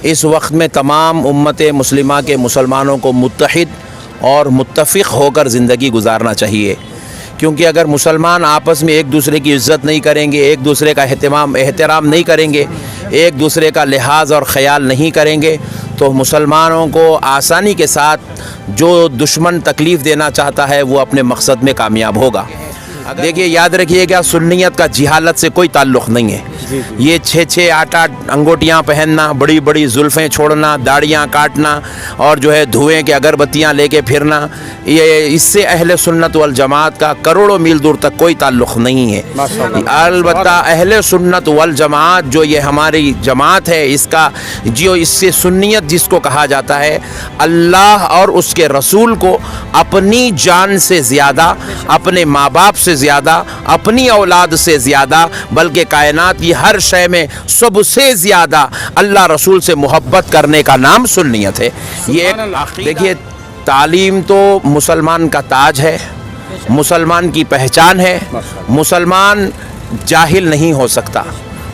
इस वक्त में तमाम उम्मत मुस्लिमा के मुसलमानों को मुत्तहिद और मुत्तफ़िक़ होकर ज़िंदगी गुजारना चाहिए, क्योंकि अगर मुसलमान आपस में एक दूसरे की इज़्ज़त नहीं करेंगे, एक दूसरे का एहतराम नहीं करेंगे, एक दूसरे का लिहाज और ख़याल नहीं करेंगे, तो मुसलमानों को आसानी के साथ जो दुश्मन तकलीफ़ देना चाहता है वो अपने मकसद में कामयाब होगा। देखिए, याद रखिएगा, सुन्नियत का जिहालत से कोई ताल्लुक़ नहीं है। ये 6-6, 8-8 अंगूठियाँ पहनना, बड़ी बड़ी जुल्फ़ें छोड़ना, दाढ़ियाँ काटना और जो है धुएँ की अगरबत्तियाँ लेके फिरना, ये इससे अहले सुन्नत वल जमात का करोड़ों मील दूर तक कोई ताल्लुक़ नहीं है। अलबत्ता अहले सुन्नत वल जमात जो ये हमारी जमात है, इसका जो इससे सुन्नियत जिसको कहा जाता है, अल्लाह और उसके रसूल को अपनी जान से ज़्यादा, अपने माँ बाप से ज़्यादा, अपनी औलाद से ज़्यादा, बल्कि कायनात की हर शय में सबसे ज़्यादा अल्लाह रसूल से मोहब्बत करने का नाम सुन्नियत है। ये देखिए, तालीम तो मुसलमान का ताज है, मुसलमान की पहचान है। मुसलमान जाहिल नहीं हो सकता,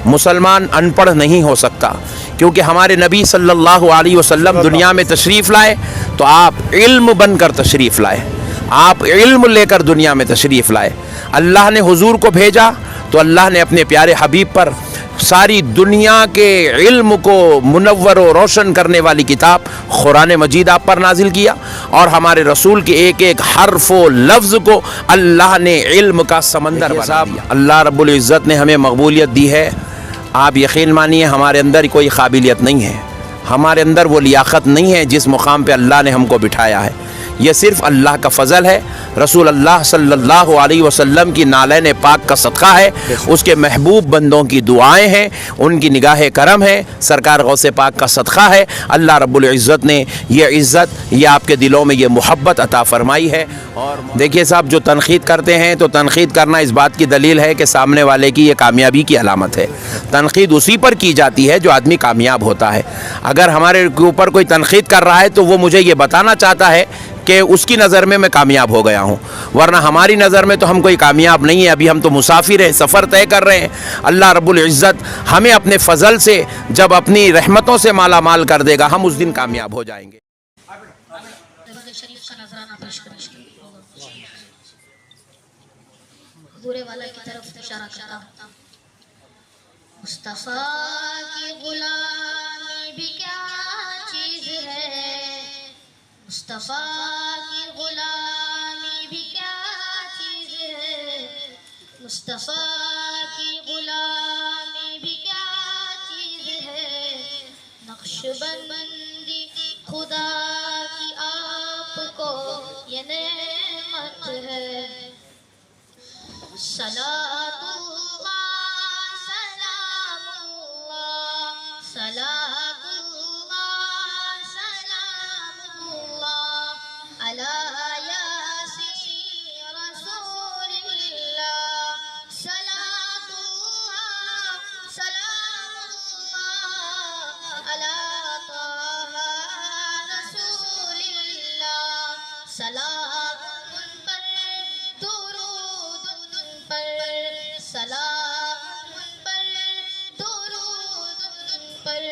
मुसलमान अनपढ़ नहीं हो सकता, क्योंकि हमारे नबी सल्लल्लाहु अलैहि वसल्लम दुनिया में तशरीफ़ लाए तो आप इल्म बनकर तशरीफ़ लाए, आप इल्म लेकर दुनिया में तशरीफ़ लाए। अल्लाह ने हुजूर को भेजा तो अल्लाह ने अपने प्यारे हबीब पर सारी दुनिया के इल्म को मुनव्वर और रोशन करने वाली किताब कुरान मजीद आप पर नाजिल किया, और हमारे रसूल के एक एक हर्फ व लफ्ज़ को अल्लाह ने इल्म का समंदर बना दिया। अल्लाह रब्बुल इज़्ज़त ने हमें मकबूलियत दी है। आप यकीन मानिए, हमारे अंदर कोई काबिलियत नहीं है, हमारे अंदर वो लियाकत नहीं है जिस मुकाम पे अल्लाह ने हमको बिठाया है। ये सिर्फ़ अल्लाह का फ़ज़ल है, रसूल अल्लाह सल्लल्लाहु अलैहि वसल्लम की नालैन पाक का सदक़ा है, उसके महबूब बंदों की दुआएं हैं, उनकी निगाह करम है, सरकार गौसे पाक का सदक़ा है। अल्लाह रब्बुल इज़्ज़त ने ये इज़्ज़त, ये आपके दिलों में ये मोहब्बत अता फ़रमाई है। और देखिए साहब, जो तनक़ीद करते हैं तो तनक़ीद करना इस बात की दलील है कि सामने वाले की ये कामयाबी की अलामत है। तनक़ीद उसी पर की जाती है जो आदमी कामयाब होता है। अगर हमारे ऊपर कोई तनक़ीद कर रहा है तो वो मुझे ये बताना चाहता है कि उसकी नज़र में मैं कामयाब हो गया हूँ, वरना हमारी नज़र में तो हम कोई कामयाब नहीं है। अभी हम तो मुसाफिर हैं, सफ़र तय कर रहे हैं। अल्लाह रब्बुल इज़्ज़त हमें अपने फ़ज़ल से जब अपनी रहमतों से माला माल कर देगा, हम उस दिन कामयाब हो जाएंगे। मुस्तफ़ा की गुलामी भी क्या चीज़ है, मुस्तफ़ा की गुलामी भी क्या चीज़ है, मुस्तफ़ा की गुलामी भी क्या चीज़ है। नक्शबंदी खुदा की आपको ये नेमत है। सलातुल्लाह सलामुल्लाह सलातुल्लाह सलामुल्लाह अला यासीन रसूलिल्लाह। सलातुल्लाह सलामुल्लाह अला ताहा रसूलिल्लाह। सलाम उन पर, दुरूद उन पर, सलाम उन पर, दुरूद उन पर,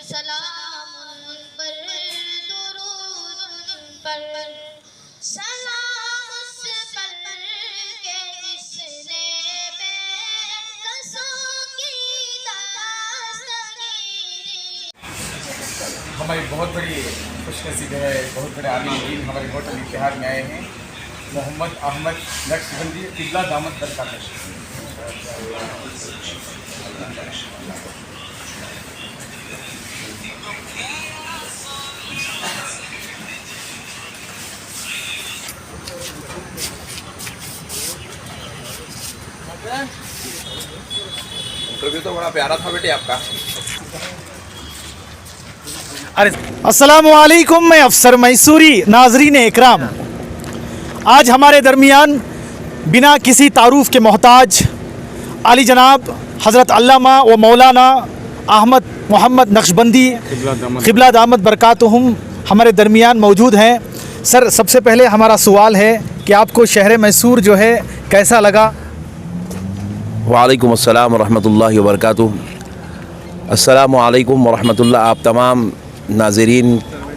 सलाम उन पर, दुरूद उन पर। सलाम उस पर के जिसने बेकसों की दास्तानीरी। हमारी बहुत बड़ी खुशनसीब है, बहुत बड़े आलिम दीन हमारे होटल इत्तेहाद में आए हैं, मोहम्मद अहमद नक्शबंदी, क़िबला दामत बरकातहू। इंटरव्यू तो बड़ा प्यारा था बेटे आपका। अस्सलामु अलैकुम, मैं अफसर मैसूरी। नाजरीन इकराम, आज हमारे दरमियान बिना किसी तारुफ के मोहताज आली जनाब हज़रत अल्लामा व मौलाना अहमद मोहम्मद नक्शबंदी क़िबला दामत बरकातहुम हमारे दरमियान मौजूद हैं। सर, सबसे पहले हमारा सवाल है कि आपको शहर मैसूर जो है कैसा लगा? वालेकुम अस्सलाम व रहमतुल्लाहि व बरकातुहू। अस्सलामु अलैकुम वरहमतुल्लाह। आप तमाम नाज़रीन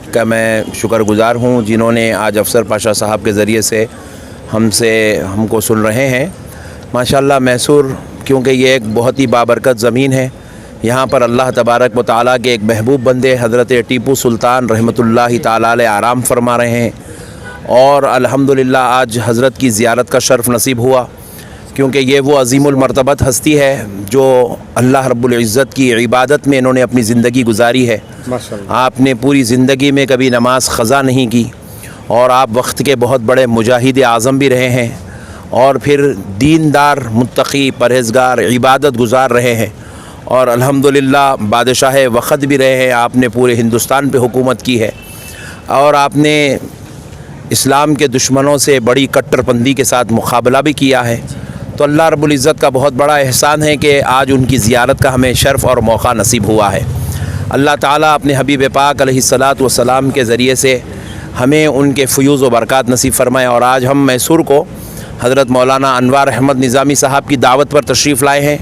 का मैं शुक्रगुज़ार हूँ जिन्होंने आज अफसर पाशा साहब के ज़रिए से हमको सुन रहे हैं। माशाअल्लाह मैसूर, क्योंकि ये एक बहुत ही बाबरकत ज़मीन है, यहाँ पर अल्लाह तबारक व तआला के एक महबूब बंदे हज़रत टीपू सुल्तान रहमतुल्लाहि तआला अलैह आराम फरमा रहे हैं। और अल्हम्दुलिल्लाह आज हज़रत की ज़ियारत का शर्फ़ नसीब हुआ, क्योंकि ये वो अज़ीमुल मर्तबत हस्ती है जो अल्लाह रब्बुल इज़्ज़त की इबादत में इन्होंने अपनी ज़िंदगी गुजारी है। आपने पूरी ज़िंदगी में कभी नमाज क़ज़ा नहीं की और आप वक्त के बहुत बड़े मुजाहिद आज़म भी रहे हैं और फिर दीनदार, मुत्तक़ी, परहेज़गार, इबादत गुज़ार रहे हैं और अल्हम्दुलिल्लाह बादशाह वक़्त भी रहे हैं। आपने पूरे हिंदुस्तान पे हुकूमत की है और आपने इस्लाम के दुश्मनों से बड़ी कट्टरपंदी के साथ मुकाबला भी किया है। तो अल्लाह रब्बुल इज़्ज़त का बहुत बड़ा एहसान है कि आज उनकी ज़ियारत का हमें शर्फ़ और मौका नसीब हुआ है। अल्लाह ताला अपने हबीब पाक अलैहिस्सलातु वस्सलाम के ज़रिए से हमें उनके फ़यूज़ व बरक़ात नसीब फ़रमाए। और आज हम मैसूर को हज़रत मौलाना अनवार अहमद निज़ामी साहब की दावत पर तशरीफ़ लाए हैं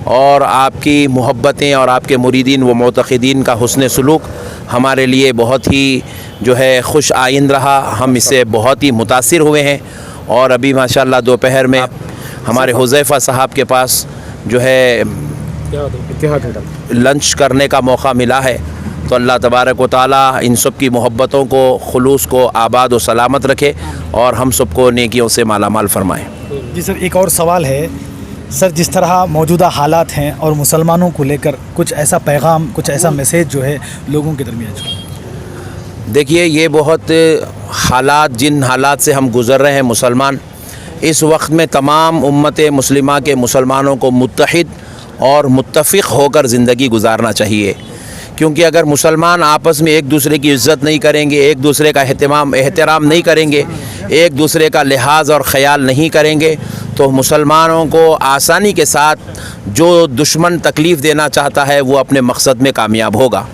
और आपकी मोहब्बतें और आपके मुरीदीन व मोतक़िदीन का हुस्न सलूक हमारे लिए बहुत ही जो है खुश आइंद रहा। हम इससे बहुत ही मुतासिर हुए हैं और अभी माशाअल्लाह दोपहर में हमारे हुज़ैफ़ा साहब के पास जो है लंच करने का मौका मिला है। तो अल्लाह तबारक व तआला इन सब की मोहब्बतों को, खुलूस को आबाद व सलामत रखे और हम सबको नेकियों से मालामाल फरमाए। जी सर, एक और सवाल है सर, जिस तरह मौजूदा हालात हैं और मुसलमानों को लेकर कुछ ऐसा पैगाम, कुछ ऐसा मैसेज जो है लोगों के दरमियान। देखिए, ये बहुत हालात, जिन हालात से हम गुज़र रहे हैं मुसलमान, इस वक्त में तमाम उम्मत मुस्लिमा के मुसलमानों को मुत्तहिद और मुत्तफ़िक़ होकर ज़िंदगी गुजारना चाहिए। क्योंकि अगर मुसलमान आपस में एक दूसरे की इज़्ज़त नहीं करेंगे, एक दूसरे का एहतराम नहीं करेंगे, एक दूसरे का लिहाज और ख़याल नहीं करेंगे, तो मुसलमानों को आसानी के साथ जो दुश्मन तकलीफ़ देना चाहता है वो अपने मकसद में कामयाब होगा।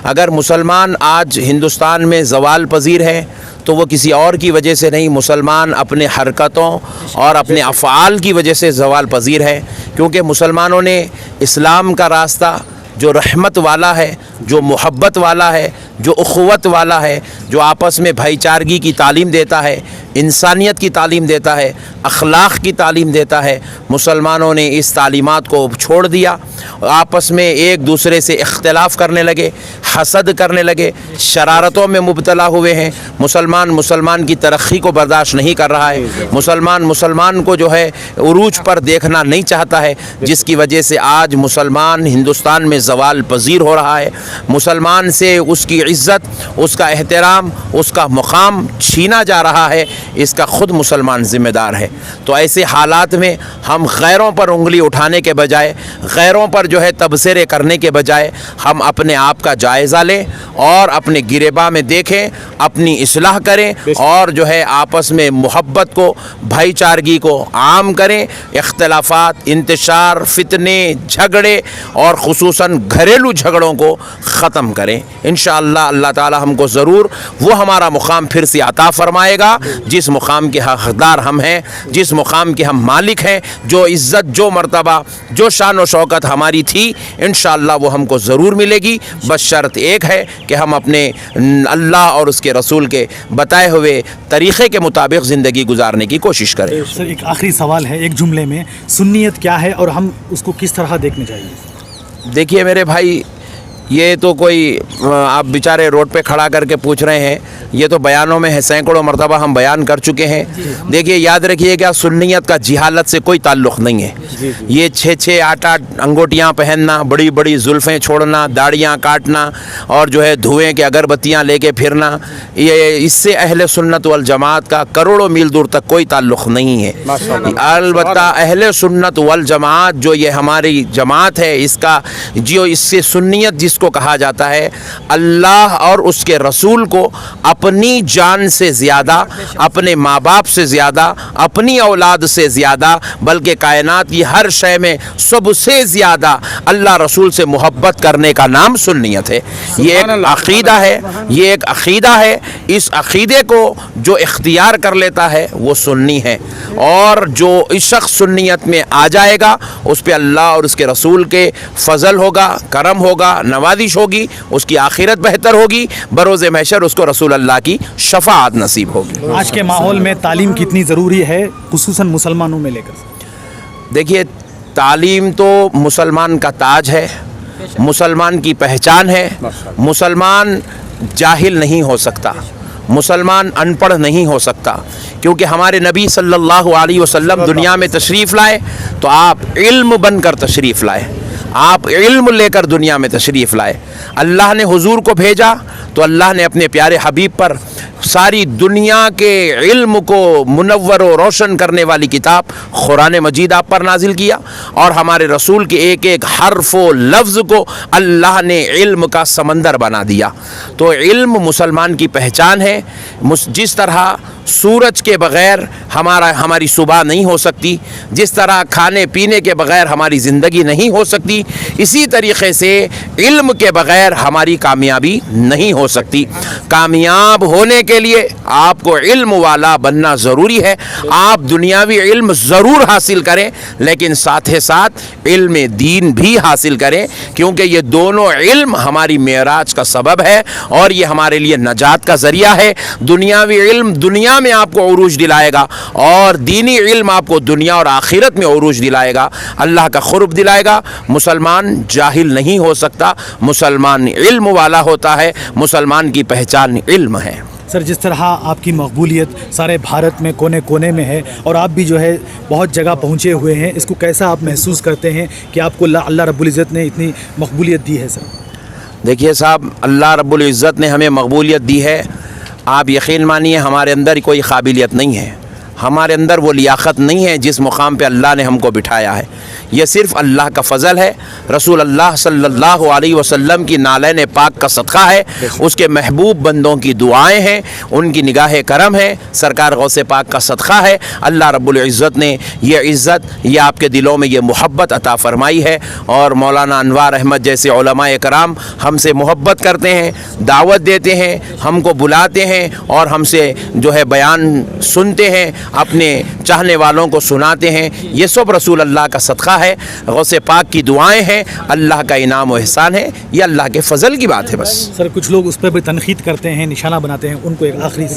अगर मुसलमान आज हिंदुस्तान में ज़वाल पज़ीर है तो वो किसी और की वजह से नहीं, मुसलमान अपने हरकतों और अपने अफ़आल की वजह से ज़वाल पज़ीर है। क्योंकि मुसलमानों ने इस्लाम का रास्ता जो रहमत वाला है, जो मोहब्बत वाला है, जो उख़्वत वाला है, जो आपस में भाईचारगी की तालीम देता है, इंसानियत की तालीम देता है, अखलाक़ की तालीम देता है, मुसलमानों ने इस तालीमात को छोड़ दिया। आपस में एक दूसरे से इख्तिलाफ़ करने लगे, हसद करने लगे, शरारतों में मुब्तला हुए हैं। मुसलमान की तरक्की को बर्दाश्त नहीं कर रहा है। मुसलमान को जो है उरूज पर देखना नहीं चाहता है, जिसकी वजह से आज मुसलमान हिंदुस्तान में ज़वाल पज़ीर हो रहा है। मुसलमान से उसकी इज़्ज़त, उसका एहतराम, उसका मुकाम छीना जा रहा है। इसका ख़ुद मुसलमान ज़िम्मेदार है। तो ऐसे हालात में हम गैरों पर उंगली उठाने के बजाय, गैरों पर जो है तबसरे करने के बजाय, हम अपने आप का जायज़ा लें और अपने गिरेबा में देखें, अपनी इस्लाह करें और जो है आपस में मोहब्बत को, भाईचारगी को आम करें। इख्तिलाफ़ात, इंतशार, फितने, झगड़े और ख़ुसूसन घरेलू झगड़ों को ख़त्म करें। इंशाअल्लाह अल्लाह ताला हमको ज़रूर वो हमारा मुकाम फिर से अता फ़रमाएगा जिस मुकाम के हक़दार हम हैं, जिस मुकाम के हम मालिक हैं। जो इज़्ज़त, जो मर्तबा, जो शान व शौकत हमारी थी, इंशाअल्लाह वो हमको ज़रूर मिलेगी। बस शर्त एक है कि हम अपने अल्लाह और उसके रसूल के बताए हुए तरीक़े के मुताबिक ज़िंदगी गुजारने की कोशिश करें। सर, एक आखिरी सवाल है, एक जुमले में, सुन्नियत क्या है और हम उसको किस तरह देखने चाहिए? देखिए मेरे भाई, ये तो कोई आप बेचारे रोड पे खड़ा करके पूछ रहे हैं, ये तो बयानों में है, सैकड़ों मरतबा हम बयान कर चुके हैं। देखिए, याद रखिएगा, सुन्नियत का जिहालत से कोई ताल्लुक़ नहीं है। ये 6-6, 8-8 अंगूठियाँ पहनना, बड़ी बड़ी जुल्फ़ें छोड़ना, दाढ़ियाँ काटना और जो है धुएँ के अगरबत्तियाँ लेके फिरना, ये इससे अहले सुन्नत वल जमात का करोड़ों मील दूर तक कोई ताल्लुक़ नहीं है। अलबत्ता अहले सुन्नत वल जमात जो ये हमारी जमात है, इसका जो इससे सुन्नियत जिसको को कहा जाता है अल्लाह और उसके रसूल को अपनी जान से ज़्यादा, अपने माँ बाप से ज़्यादा, अपनी औलाद से ज़्यादा, बल्कि कायनात की हर शय में सबसे ज़्यादा अल्लाह रसूल से मोहब्बत करने का नाम सुन्नियत है। ये एक अक़ीदा है, ये एक अक़ीदा है। इस अक़ीदे को जो इख्तियार कर लेता है वो सुन्नी है, और जो इस शख्स सुन्नियत में आ जाएगा उस पे अल्लाह और उसके रसूल के फ़ज़ल होगा, करम होगा, नवाजिश होगी, उसकी आखिरत बेहतर होगी, बरोज़ महशर उसको रसूल अल्लाह की शफ़ाअत नसीब होगी। आज के माहौल में तालीम कितनी ज़रूरी है, खुसूसन मुसलमानों में लेकर? देखिए, तालीम तो मुसलमान का ताज है, मुसलमान की पहचान है। मुसलमान जाहिल नहीं हो सकता, मुसलमान अनपढ़ नहीं हो सकता, क्योंकि हमारे नबी सल्लल्लाहु अलैहि वसल्लम दुनिया में तशरीफ़ लाए तो आप इल्म बनकर तशरीफ़ लाए, आप इल्म लेकर दुनिया में तशरीफ़ लाए। अल्लाह ने हुजूर को भेजा तो अल्लाह ने अपने प्यारे हबीब पर सारी दुनिया के इल्म को मुनव्वर और रोशन करने वाली किताब कुरान मजीद आप पर नाजिल किया, और हमारे रसूल के एक एक हर्फ व लफ्ज़ को अल्लाह ने इल्म का समंदर बना दिया। तो इल्म मुसलमान की पहचान है। जिस तरह सूरज के बग़ैर हमारी सुबह नहीं हो सकती, जिस तरह खाने पीने के बग़ैर हमारी ज़िंदगी नहीं हो सकती, इसी तरीक़े से इल्म के बग़ैर हमारी कामयाबी नहीं हो सकती। कामयाब होने के लिए आपको इल्म वाला बनना ज़रूरी है। आप दुनियावी इल्म ज़रूर हासिल करें, लेकिन साथ ही साथ इल्म दीन भी हासिल करें, क्योंकि ये दोनों इल्म हमारी मेराज का सबब है और ये हमारे लिए नजात का ज़रिया है। दुनियावी इल्म दुनिया में आपको उरूज दिलाएगा, और दीनी इल्म आपको दुनिया और आखिरत में उरूज दिलाएगा, अल्लाह का क़ुर्ब दिलाएगा। मुसलमान जाहिल नहीं हो सकता, मुसलमान इल्म वाला होता है, मुसलमान की पहचान इल्म है। सर, जिस तरह आपकी मकबूलियत सारे भारत में कोने कोने में है और आप भी जो है बहुत जगह पहुँचे हुए हैं, इसको कैसा आप महसूस करते हैं कि आपको अल्लाह रब्बुल इज़्ज़त ने इतनी मकबूलियत दी है? सर देखिए साहब, अल्लाह रब्बुल इज़्ज़त ने हमें मकबूलियत दी है। आप यकीन मानिए हमारे अंदर कोई काबिलियत नहीं है, हमारे अंदर वो लियाकत नहीं है जिस मुकाम पे अल्लाह ने हमको बिठाया है। ये सिर्फ़ अल्लाह का फ़ज़ल है, रसूल अल्लाह सल्लल्लाहु अलैहि वसल्लम की नालैन पाक का सदक़ा है, उसके महबूब बंदों की दुआएं हैं, उनकी निगाह करम है, सरकार गौसे पाक का सदक़ा है। अल्लाह रब्बुल इज़्ज़त ने ये इज़्ज़त, ये आपके दिलों में ये मोहब्बत अता फ़रमाई है, और मौलाना अनवार अहमद जैसे उलमाए कराम हमसे मोहब्बत करते हैं, दावत देते हैं, हमको बुलाते हैं और हमसे जो है बयान सुनते हैं, अपने चाहने वालों को सुनाते हैं। ये सब रसूल अल्लाह का सदक़ा है, गौसे पाक की दुआएं हैं, अल्लाह का इनाम व एहसान है, ये अल्लाह के फ़ज़ल की बात है बस। सर, कुछ लोग उस पर भी तनक़ीद करते हैं, निशाना बनाते हैं, उनको एक आखिरी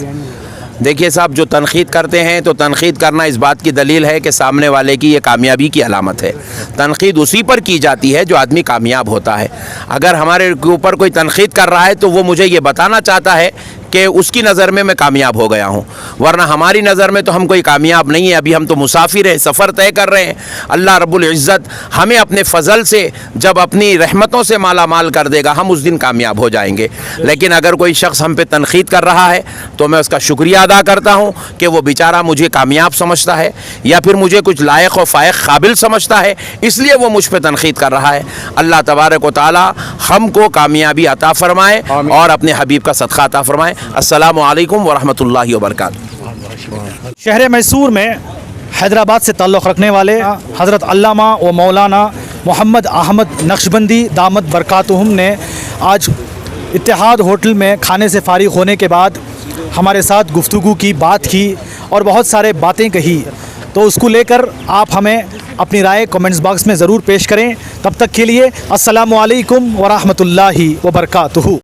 देखिए साहब, जो तनक़ीद करते हैं तो तनक़ीद करना इस बात की दलील है कि सामने वाले की ये कामयाबी की अलामत है। तनक़ीद उसी पर की जाती है जो आदमी कामयाब होता है। अगर हमारे ऊपर कोई तनक़ीद कर रहा है तो वो मुझे ये बताना चाहता है कि उसकी नज़र में मैं कामयाब हो गया हूँ, वरना हमारी नज़र में तो हम कोई कामयाब नहीं है। अभी हम तो मुसाफिर हैं, सफ़र तय कर रहे हैं। अल्लाह रब्बुल इज़्ज़त हमें अपने फ़ज़ल से जब अपनी रहमतों से माला माल कर देगा, हम उस दिन कामयाब हो जाएंगे। लेकिन अगर कोई शख्स हम पे तनक़ीद कर रहा है तो मैं उसका शुक्रिया अदा करता हूँ कि वो बेचारा मुझे कामयाब समझता है, या फिर मुझे कुछ लायक व फ़ायक काबिल समझता है, इसलिए वो मुझ पर तनक़ीद कर रहा है। अल्लाह तबारक व तआला हमको कामयाबी अता फ़रमाए और अपने हबीब का सदक़ा अता फ़रमाए। अस्सलामु अलैकुम व रहमतुल्लाहि व बरकातुहू। शहर मैसूर में हैदराबाद से ताल्लुक़ रखने वाले हज़रत अल्लामा व मौलाना मोहम्मद अहमद नक्शबंदी दामत बरकातुहुम ने आज इत्तेहाद होटल में खाने से फ़ारिग़ होने के बाद हमारे साथ गुफ्तगू की, बात की और बहुत सारे बातें कही। तो उसको लेकर आप हमें अपनी राय कमेंट्स बॉक्स में ज़रूर पेश करें। तब तक के लिए अस्सलामु अलैकुम व रहमतुल्लाहि व बरकातुहू।